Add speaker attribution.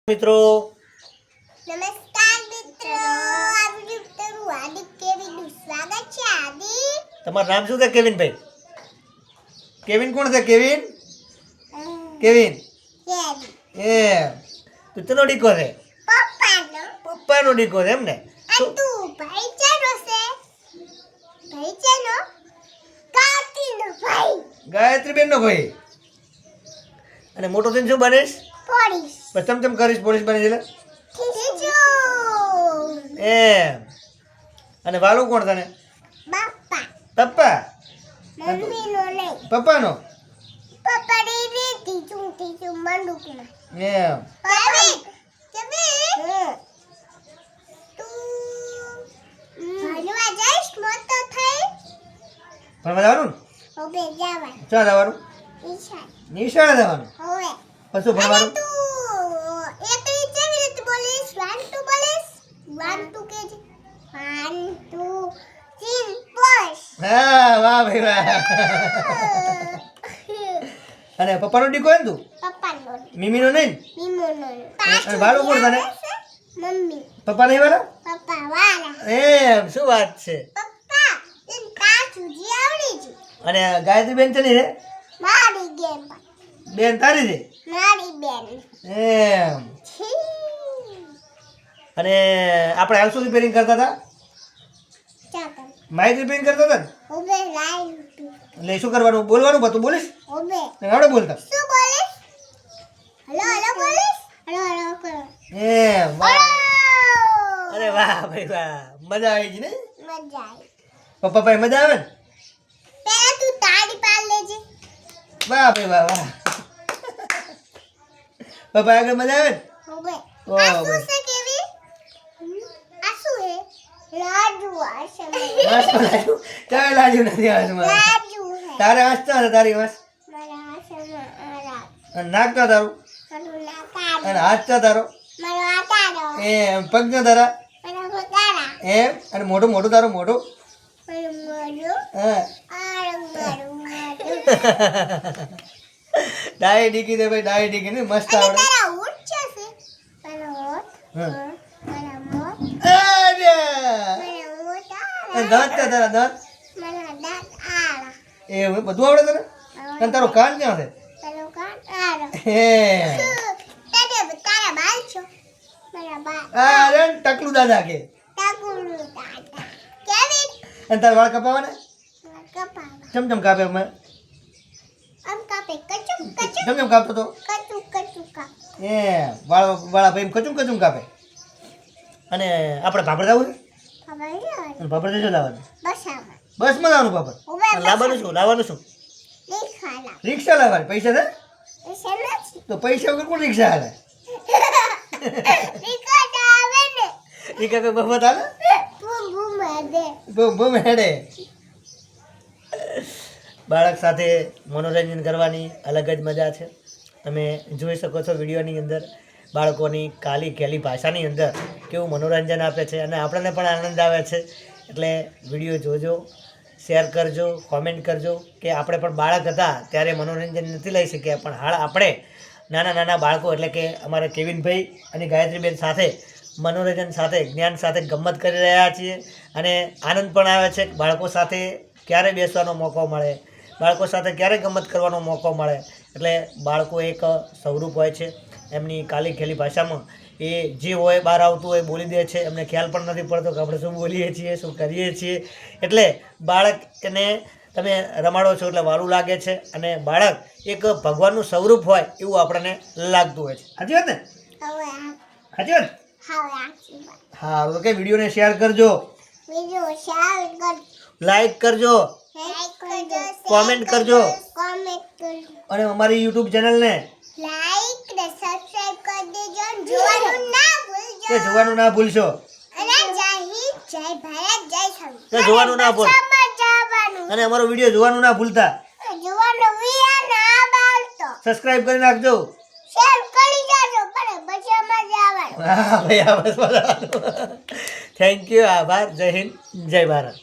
Speaker 1: મિત્રો
Speaker 2: નમસ્કાર મિત્રો આ વિડિયો તરું હાર્દિક કેવિનનું સ્વાગત છે હાર્દિક
Speaker 1: તમારું નામ શું છે કેવિનભાઈ? કેવિન કોણ છે? કેવિન કેવિન એ તું તનો ડીકો છે? પપ્પાનો ડીકો છે એમ ને?
Speaker 2: તું ભાઈ ચાનો છે? ભાઈ ચાનો કાકીનો ભાઈ
Speaker 1: ગાયત્રી બેનનો ભાઈ. અને મોટો થઈને શું બનીશ?
Speaker 2: પોલીસ
Speaker 1: બસ ચમ કરીશ પોલીસ બની એટલે એમ. અને વાલું કોણ તને?
Speaker 2: બાપા
Speaker 1: પપ્પા
Speaker 2: મમ્મીનો નહીં
Speaker 1: પપ્પાનો
Speaker 2: પપ્પા રે ટીચું મંડુકમાં
Speaker 1: એમ.
Speaker 2: કેવિન તું ભણવા જઈશ મોટો થઈ
Speaker 1: ભણવા જવાનું ને?
Speaker 2: હવે જવાનું
Speaker 1: ક્યાં જવાનું?
Speaker 2: ઈશાન
Speaker 1: નિશાળે જવાનું.
Speaker 2: હવે
Speaker 1: પછી શું ભણવાનું?
Speaker 2: તું એકલી કેવી રીતે બોલીશ? 1 2 બોલીશ 1 2 કે છે 1 2 3 પોશ
Speaker 1: હા વાહ ભાઈ વાહ. અને પપ્પાનો ડીકો એમ તું?
Speaker 2: પપ્પાનો
Speaker 1: મીમીનો નહીં ને?
Speaker 2: મીમોનો
Speaker 1: અને વાલું કોણ તને?
Speaker 2: મમ્મી
Speaker 1: પપ્પા નહીં વાલા?
Speaker 2: પપ્પા વાલા
Speaker 1: એમ શું વાત છે?
Speaker 2: પપ્પા એમ કાચું જી આવડી છે
Speaker 1: અને ગાયત્રી બેન છે ને રે?
Speaker 2: મારી ગેમ
Speaker 1: બેન તારી છે
Speaker 2: મારી બેન
Speaker 1: એમ. અને આપણે હાલ શું રિપેરિંગ કરતા હતા?
Speaker 2: ચાકર
Speaker 1: માઇક રિપેરિંગ કરતા હતા ને?
Speaker 2: ઉભે લાઈન
Speaker 1: એટલે શું કરવાનું? બોલવાનું બધું બોલીશ
Speaker 2: ઉભે
Speaker 1: ને આવડે બોલતા?
Speaker 2: શું બોલીશ? હલો હલો બોલીશ હલો હલો કરો
Speaker 1: એમ વાહ.
Speaker 2: હલો
Speaker 1: અરે વાહ ભાઈ વાહ, મજા આવી છે ને?
Speaker 2: મજા આવી
Speaker 1: પપ્પા ભાઈ મજા આવે ને?
Speaker 2: પહેલા તું તાળી પાડ લેજે
Speaker 1: વાહ ભાઈ વાહ વાહ. પપ્પા આગળ મજા આવે ને?
Speaker 2: ઉભે
Speaker 1: ઓહ,
Speaker 2: આ શું
Speaker 1: ભાઈ.
Speaker 2: છે કેવી આ શું હે લાડુ આ છે
Speaker 1: વાસ તો લાગ્યું? ચાલે લાગ્યું નથી વાસમાં.
Speaker 2: લાડુ હે
Speaker 1: તારે વાસ ચાલે તારી વાસ?
Speaker 2: મારા હાથમાં આ
Speaker 1: અને નાક તો તારું?
Speaker 2: મારું નાકાડો
Speaker 1: અને હાથ તો તારો?
Speaker 2: મારો આટાડો
Speaker 1: એમ. પગ તો તારા?
Speaker 2: મારા પોતારા
Speaker 1: એમ. અને મોઢું મોઢું તારું મોઢું?
Speaker 2: મારું મોઢું
Speaker 1: હા.
Speaker 2: મારું
Speaker 1: ડાય ડીકી દે ભાઈ, ડાય ડીકી ને મસ્ત
Speaker 2: અને
Speaker 1: આવડે.
Speaker 2: તારા હોઠ છે મારા હોઠ
Speaker 1: હા.
Speaker 2: મારા મોઢ
Speaker 1: અરે!
Speaker 2: મારા હોઠ
Speaker 1: અને દાંત તો તારા દાંત?
Speaker 2: મારા દાંત આળા
Speaker 1: એવું બધું આવડે તને? અને તારો કાન ક્યાં છે?
Speaker 2: તારો કાન આળો
Speaker 1: હે.
Speaker 2: તારા બાલ છો મારા બાલ
Speaker 1: અરે ટકલું દાદા કે.
Speaker 2: ટાકુલું દાદા કેવી
Speaker 1: અને તારા વાળ કપાવાના?
Speaker 2: કપાવા
Speaker 1: ચમ કાપે અમે?
Speaker 2: આમ કાપે કચુક કચુક
Speaker 1: ચમ કાપતો તો?
Speaker 2: કચુક કાપ
Speaker 1: એ વાળા ભાઈ કચું કાપે. અને આપણે ભાભર જવું છે?
Speaker 2: ખબર છે
Speaker 1: અને ભાભર શું લાવવાનું?
Speaker 2: બસામાં
Speaker 1: બસમાં લાવવાનું ભાભર?
Speaker 2: ઉભે
Speaker 1: અને લાવવાનું શું? લાવવાનું શું?
Speaker 2: દેખાલા
Speaker 1: રિક્ષા લાવવાની? પૈસા છે?
Speaker 2: એ નથી
Speaker 1: તો પૈસા વગર કોણ રિક્ષા હાલે?
Speaker 2: રિકાડા આવે ને
Speaker 1: રિક્ષા કોઈ મફત હાલે?
Speaker 2: બૂમ બૂમ દે
Speaker 1: બૂમ બૂમ હેડે. બાળક સાથે મનોરંજન કરવાની અલગ જ મજા છે. તમે જોઈ શકો છો વિડીયોની અંદર બાળકોની કાલી કેલી ભાષાની અંદર કેવું મનોરંજન આપે છે અને આપણને પણ આનંદ આવે છે. એટલે વિડીયો જોજો, શેર કરજો, કોમેન્ટ કરજો કે આપણે પણ બાળક હતા ત્યારે મનોરંજન નથી લઈ શક્યા, પણ હાલ આપણે નાના નાના બાળકો એટલે કે અમારા કેવિનભાઈ અને ગાયત્રીબેન સાથે મનોરંજન સાથે જ્ઞાન સાથે ગમ્મત કરી રહ્યા છીએ. અને આનંદ પણ આવે છે. બાળકો સાથે ક્યારે બેસવાનો મોકો મળે, બાળકો સાથે ક્યારે ગમ્મત કરવાનો મોકો મળે. એટલે બાળકો એક સ્વરૂપ હોય છે, એમની કાલી ખેલી ભાષામાં એ જે હોય બહાર આવતું હોય બોલી દે છે. એમને ખ્યાલ પણ નથી પડતો કે આપણે શું બોલીએ છીએ, શું કરીએ છીએ. એટલે બાળકને તમે રમાડો છો એટલે વાલું લાગે છે અને બાળક એક ભગવાનનું સ્વરૂપ હોય એવું આપણને લાગતું હોય છે. સાચી વાત ને?
Speaker 2: હવે
Speaker 1: સાચી વાત?
Speaker 2: આશીર્વાદ
Speaker 1: હા, તો કે વિડીયોને શેર કરજો,
Speaker 2: વિડિયો શેર કર
Speaker 1: લાઈક કરજો,
Speaker 2: લાઈક કરજો
Speaker 1: કોમેન્ટ કરજો
Speaker 2: કોમેન્ટ કરજો
Speaker 1: અને અમારી યુટ્યુબ ચેનલને
Speaker 2: લાઈક ને સબસ્ક્રાઇબ કરી દેજો અને જોવાનું ના ભૂલજો
Speaker 1: કે જોવાનું ના ભૂલશો.
Speaker 2: અને જય હિન્દ જય ભારત જય સંવિધાન
Speaker 1: કે જોવાનું ના ભૂલ
Speaker 2: જવાનું
Speaker 1: અને અમારો વિડીયો જોવાનું ના ભૂલતા.
Speaker 2: જોવાનું વિયા ના બાળતો
Speaker 1: સબસ્ક્રાઇબ કરી નાખજો.
Speaker 2: શેર કરી જાજો પણ પછી મજા આવે
Speaker 1: હા ભાઈ, આ બસ થેન્ક યુ. આભાર. જય હિન્દ, જય ભારત.